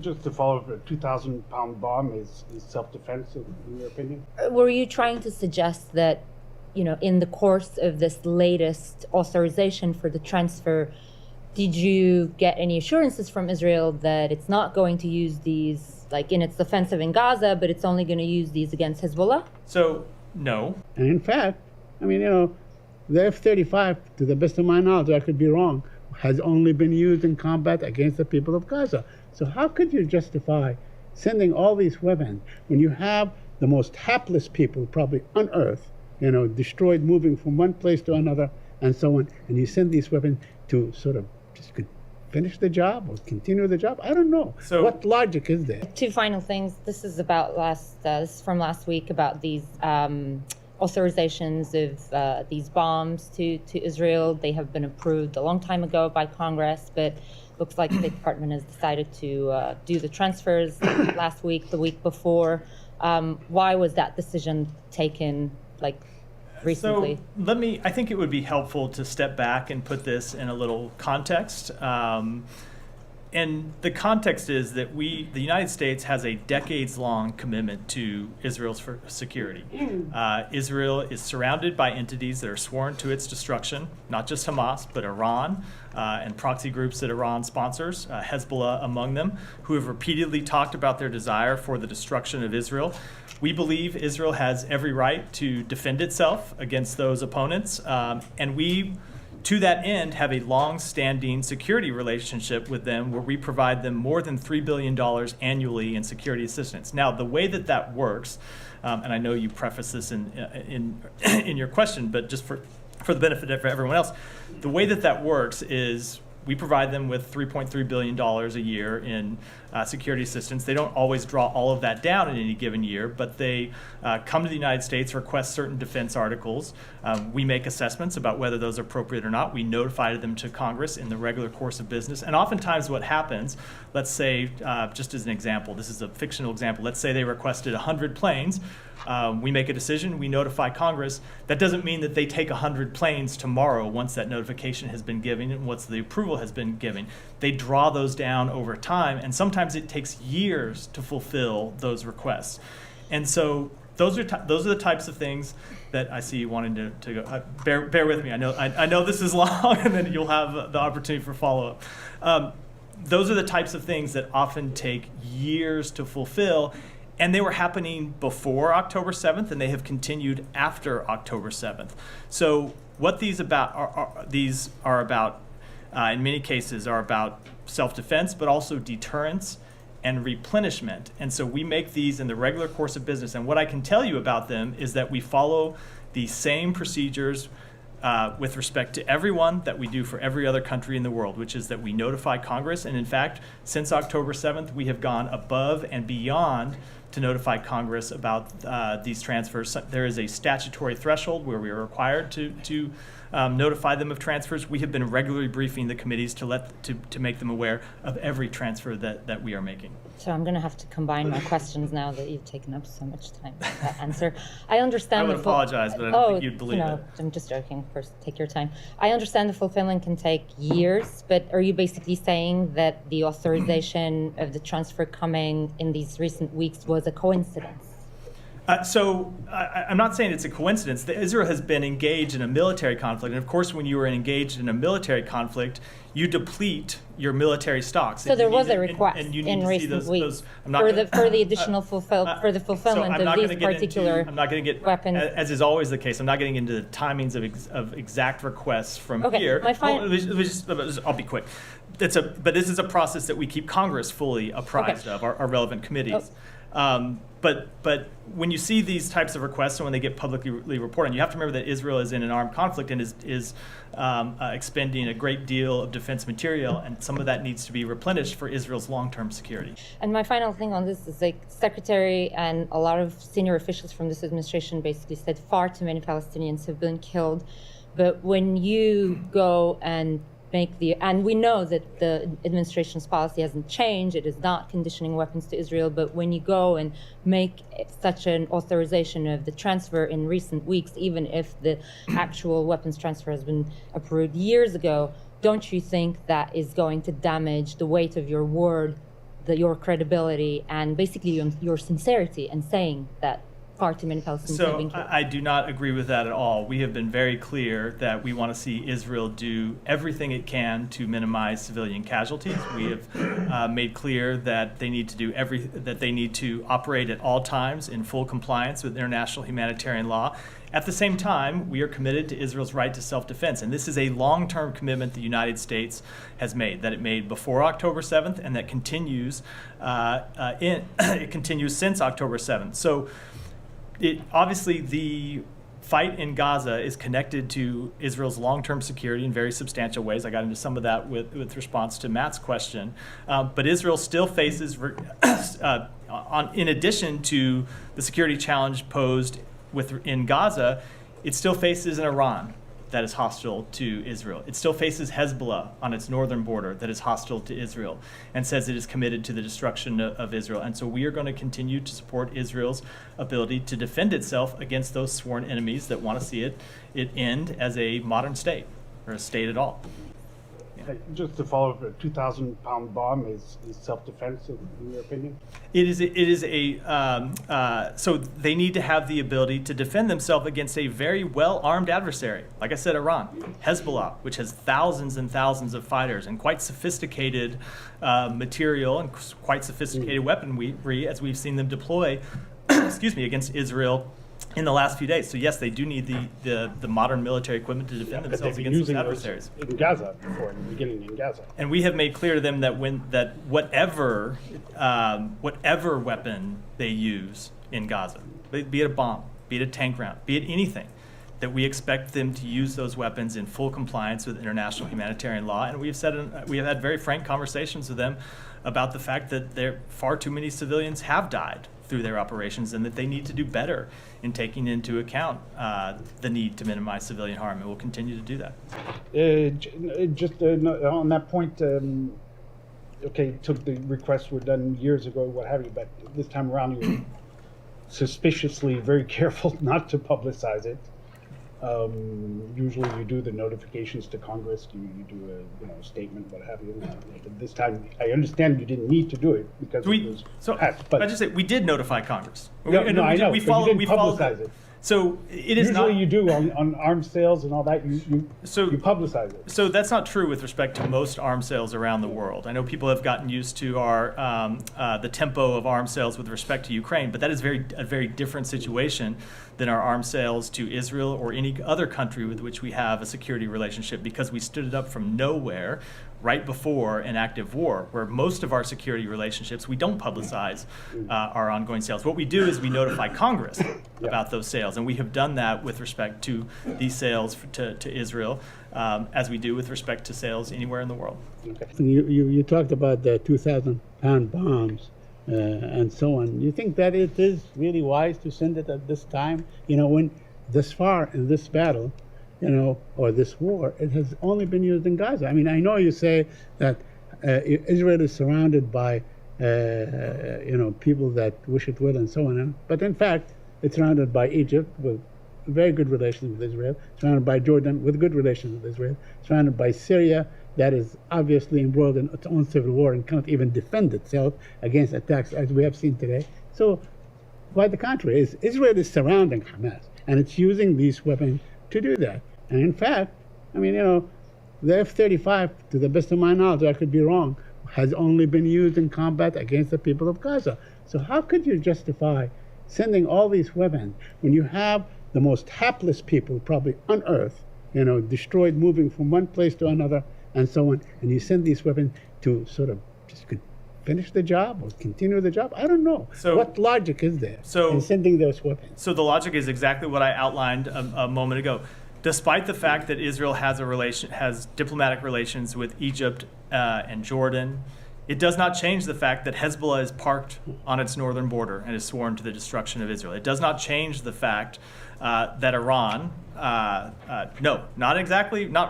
Just to follow up, a 2,000-pound bomb is self-defense, in your opinion? Were you trying to suggest that, in the course of this latest authorization for the transfer, did you get any assurances from Israel that it's not going to use these, like in its offensive in Gaza, but it's only going to use these against Hezbollah? So, no. And in fact, the F-35, to the best of my knowledge, I could be wrong, has only been used in combat against the people of Gaza. So how could you justify sending all these weapons when you have the most hapless people probably on earth, destroyed, moving from one place to another and so on, and you send these weapons to sort of just finish the job or continue the job? I don't know. So what logic is there? Two final things. This is about this is from last week about these authorizations of these bombs to Israel. They have been approved a long time ago by Congress, but looks like the State Department has decided to do the transfers last week, the week before. Why was that decision taken recently? So I think it would be helpful to step back and put this in a little context. And the context is that the United States has a decades-long commitment to Israel's security. Israel is surrounded by entities that are sworn to its destruction, not just Hamas, but Iran and proxy groups that Iran sponsors, Hezbollah among them, who have repeatedly talked about their desire for the destruction of Israel. We believe Israel has every right to defend itself against those opponents, and we, to that end, have a long-standing security relationship with them where we provide them more than $3 billion annually in security assistance. Now, the way that works, and I know you preface this in your question, but just for the benefit of everyone else, the way that works is we provide them with $3.3 billion a year in security assistance. They don't always draw all of that down in any given year, but they come to the United States, request certain defense articles. We make assessments about whether those are appropriate or not. We notify them to Congress in the regular course of business. And oftentimes what happens, let's say, just as an example, this is a fictional example, let's say they requested 100 planes. We make a decision, we notify Congress. That doesn't mean that they take 100 planes tomorrow once that notification has been given and once the approval has been given. They draw those down over time, and sometimes it takes years to fulfill those requests. And so those are the types of things that I see you wanting to go. Bear with me. I know this is long, and then you'll have the opportunity for follow-up. Those are the types of things that often take years to fulfill. And they were happening before October 7th, and they have continued after October 7th. So what these are about, in many cases, are about self-defense, but also deterrence and replenishment. And so we make these in the regular course of business. And what I can tell you about them is that we follow the same procedures with respect to everyone that we do for every other country in the world, which is that we notify Congress. And in fact, since October 7th, we have gone above and beyond to notify Congress about these transfers. There is a statutory threshold where we are required to notify them of transfers. We have been regularly briefing the committees to make them aware of every transfer that we are making. So I'm going to have to combine my questions now that you've taken up so much time with that answer. I understand. I would apologize, but I don't think you'd believe it. I'm just joking. First, take your time. I understand the fulfillment can take years, but are you basically saying that the authorization of the transfer coming in these recent weeks was a coincidence? So I'm not saying it's a coincidence. Israel has been engaged in a military conflict. And of course, when you are engaged in a military conflict, you deplete your military stocks. So there was a request in recent weeks for the additional fulfillment of these particular I'm not going to get weapons. As is always the case, I'm not getting into the timings of exact requests from here. I'll be quick. But this is a process that we keep Congress fully apprised of, our relevant committees. But when you see these types of requests and when they get publicly reported, you have to remember that Israel is in an armed conflict and is expending a great deal of defense material, and some of that needs to be replenished for Israel's long-term security. And my final thing on this is, Secretary and a lot of senior officials from this administration basically said far too many Palestinians have been killed. But when you go and and we know that the administration's policy hasn't changed, it is not conditioning weapons to Israel, but when you go and make such an authorization of the transfer in recent weeks, even if the actual weapons transfer has been approved years ago, don't you think that is going to damage the weight of your word your credibility and basically your sincerity in saying that far too many Palestinians have been So killed. I do not agree with that at all. We have been very clear that we want to see Israel do everything it can to minimize civilian casualties. We have made clear that they need to do that they need to operate at all times in full compliance with international humanitarian law. At the same time, we are committed to Israel's right to self-defense, and this is a long-term commitment the United States has made, that it made before October 7th, and that continues it continues since October 7th. So obviously, the fight in Gaza is connected to Israel's long-term security in very substantial ways. I got into some of that with response to Matt's question. But Israel still faces, in addition to the security challenge posed in Gaza, it still faces an Iran that is hostile to Israel. It still faces Hezbollah on its northern border that is hostile to Israel and says it is committed to the destruction of Israel. And so we are going to continue to support Israel's ability to defend itself against those sworn enemies that want to see it end as a modern state or a state at all. Just to follow up, a 2,000-pound bomb is self-defense, in your opinion? So they need to have the ability to defend themselves against a very well-armed adversary. Like I said, Iran, Hezbollah, which has thousands and thousands of fighters and quite sophisticated material and quite sophisticated weaponry, as we've seen them deploy, against Israel in the last few days. So yes, they do need the modern military equipment to defend themselves against those adversaries. In Gaza before, in the beginning in Gaza. And we have made clear to them that whatever weapon they use in Gaza, be it a bomb, be it a tank round, be it anything, that we expect them to use those weapons in full compliance with international humanitarian law. And we have had very frank conversations with them about the fact that far too many civilians have died through their operations, and that they need to do better in taking into account the need to minimize civilian harm, and we'll continue to do that. On that point, the requests were done years ago, what have you, but this time around you're suspiciously very careful not to publicize it. Usually you do the notifications to Congress, you do a statement, what have you. But this time, I understand you didn't need to do it because it was passed. But I just say we did notify Congress. I know, we but you didn't followed publicize it. So it is Usually not. you do on arms sales and all that. You publicize it. So that's not true with respect to most arms sales around the world. I know people have gotten used to the tempo of arms sales with respect to Ukraine, but that is a very different situation than our arms sales to Israel or any other country with which we have a security relationship, because we stood it up from nowhere right before an active war, where most of our security relationships, we don't publicize our ongoing sales. What we do is we notify Congress about those sales, and we have done that with respect to these sales to Israel, as we do with respect to sales anywhere in the world. Okay. You talked about the 2,000-pound bombs and so on. You think that it is really wise to send it at this time? When this far in this battle, or this war, it has only been used in Gaza. I mean, I know you say that Israel is surrounded by, people that wish it well and so on, but in fact, it's surrounded by Egypt with very good relations with Israel, surrounded by Jordan with good relations with Israel, surrounded by Syria that is obviously embroiled in its own civil war and cannot even defend itself against attacks as we have seen today. So, quite the contrary, Israel is surrounding Hamas, and it's using these weapons to do that. And in fact, the F-35, to the best of my knowledge, I could be wrong, has only been used in combat against the people of Gaza. So how could you justify sending all these weapons when you have the most hapless people probably on earth, destroyed, moving from one place to another and so on, and you send these weapons to sort of just finish the job or continue the job? I don't know. So, what logic is there in sending those weapons? So the logic is exactly what I outlined a moment ago. Despite the fact that Israel has diplomatic relations with Egypt and Jordan, it does not change the fact that Hezbollah is parked on its northern border and is sworn to the destruction of Israel. It does not change the fact that Iran, not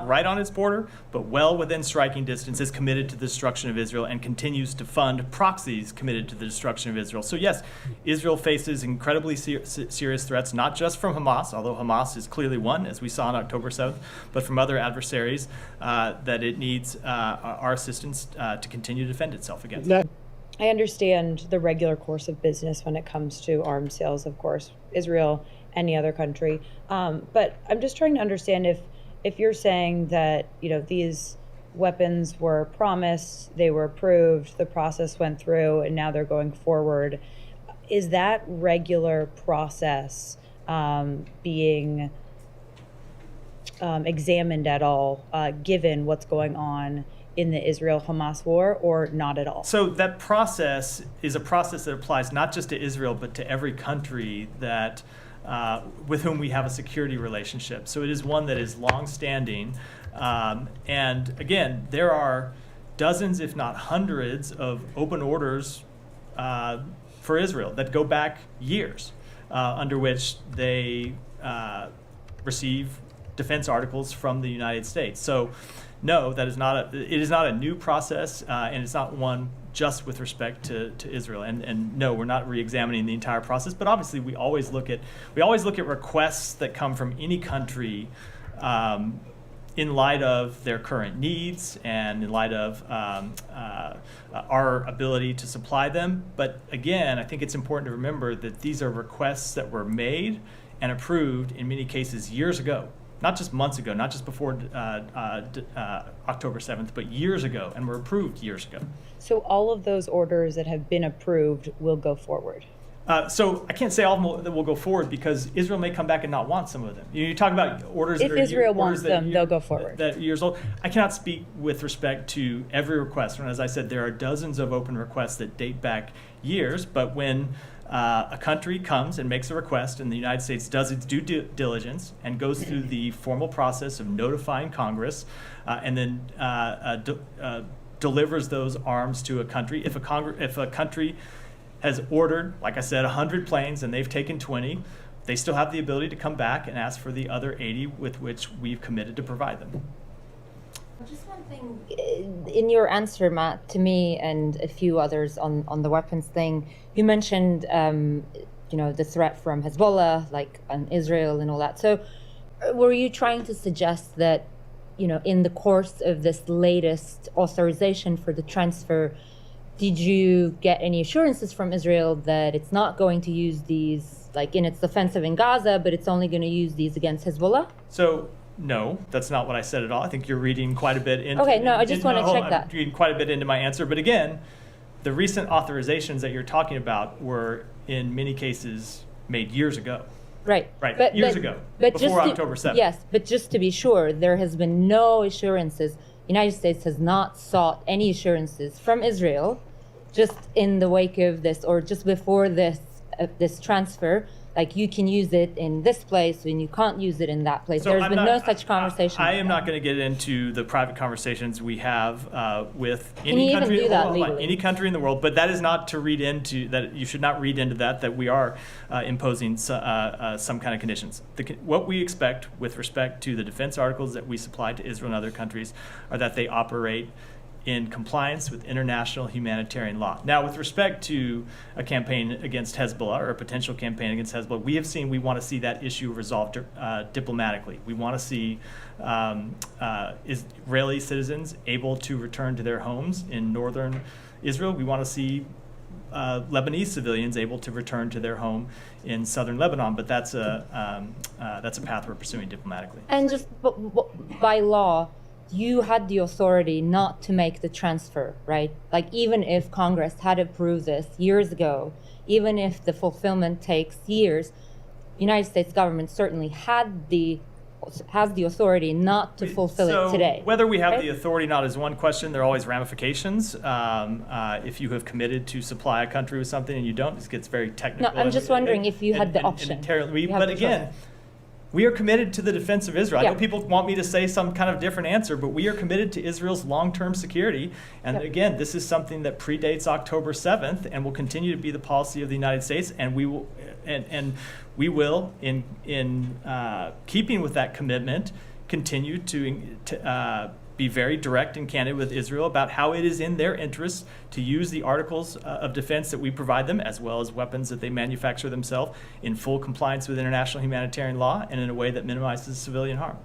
right on its border, but well within striking distance, is committed to the destruction of Israel and continues to fund proxies committed to the destruction of Israel. So yes, Israel faces incredibly serious threats, not just from Hamas, although Hamas is clearly one, as we saw on October 7th, but from other adversaries that it needs our assistance to continue to defend itself against. I understand the regular course of business when it comes to arms sales, of course, Israel, any other country. But I'm just trying to understand if you're saying that, these weapons were promised, they were approved, the process went through, and now they're going forward. Is that regular process being examined at all, given what's going on in the Israel-Hamas war, or not at all? So that process is a process that applies not just to Israel, but to every country that with whom we have a security relationship. So it is one that is longstanding. And again, there are dozens, if not hundreds, of open orders for Israel that go back years, under which they receive defense articles from the United States. So no, it is not a new process, and it's not one just with respect to Israel. And no, we're not re-examining the entire process, but obviously we always look at requests that come from any country in light of their current needs and in light of our ability to supply them. But again, I think it's important to remember that these are requests that were made and approved in many cases years ago. Not just months ago, not just before October 7th, but years ago, and were approved years ago. So all of those orders that have been approved will go forward? So I can't say all of them will go forward, because Israel may come back and not want some of them. You talk about orders if that are Israel wants them, they'll go forward. That years old. I cannot speak with respect to every request. And as I said, there are dozens of open requests that date back years, but when a country comes and makes a request, and the United States does its due diligence and goes through the formal process of notifying Congress, and then delivers those arms to a country. If a country has ordered, like I said, 100 planes and they've taken 20, they still have the ability to come back and ask for the other 80 with which we've committed to provide them. Just one thing in your answer, Matt, to me and a few others on the weapons thing, you mentioned, the threat from Hezbollah, like on Israel and all that. So were you trying to suggest that, in the course of this latest authorization for the transfer, did you get any assurances from Israel that it's not going to use these, like in its offensive in Gaza, but it's only going to use these against Hezbollah? So no, that's not what I said at all. I think you're reading quite a bit into. Okay, no, I just want to check that. I'm reading quite a bit into my answer, but again, the recent authorizations that you're talking about were in many cases made years ago. Right. Years ago, before October 7th. Yes, but just to be sure, there has been no assurances. United States has not sought any assurances from Israel, just in the wake of this or just before this transfer, like you can use it in this place and you can't use it in that place. So There's been no such conversation. I am not going to get into the private conversations we have with Can you even do that legally? Any country in the world, but that is not to read into that. You should not read into that we are imposing some kind of conditions. What we expect with respect to the defense articles that we supply to Israel and other countries are that they operate in compliance with international humanitarian law. Now, with respect to a campaign against Hezbollah or a potential campaign against Hezbollah, we want to see that issue resolved diplomatically. We want to see Israeli citizens able to return to their homes in northern Israel. We want to see Lebanese civilians able to return to their home in southern Lebanon, but that's a path we're pursuing diplomatically. And just by law, you had the authority not to make the transfer, right? Like even if Congress had approved this years ago, even if the fulfillment takes years, the United States government certainly has the authority not to fulfill it today. Whether we have the authority or not is one question. There are always ramifications. If you have committed to supply a country with something and you don't, this gets very technical. No, I'm just wondering if you had the option. But again, we are committed to the defense of Israel. Yeah. I know people want me to say some kind of different answer, but we are committed to Israel's long-term security. And again, this is something that predates October 7th and will continue to be the policy of the United States. And we will, in keeping with that commitment, continue to be very direct and candid with Israel about how it is in their interest to use the articles of defense that we provide them, as well as weapons that they manufacture themselves, in full compliance with international humanitarian law and in a way that minimizes civilian harm.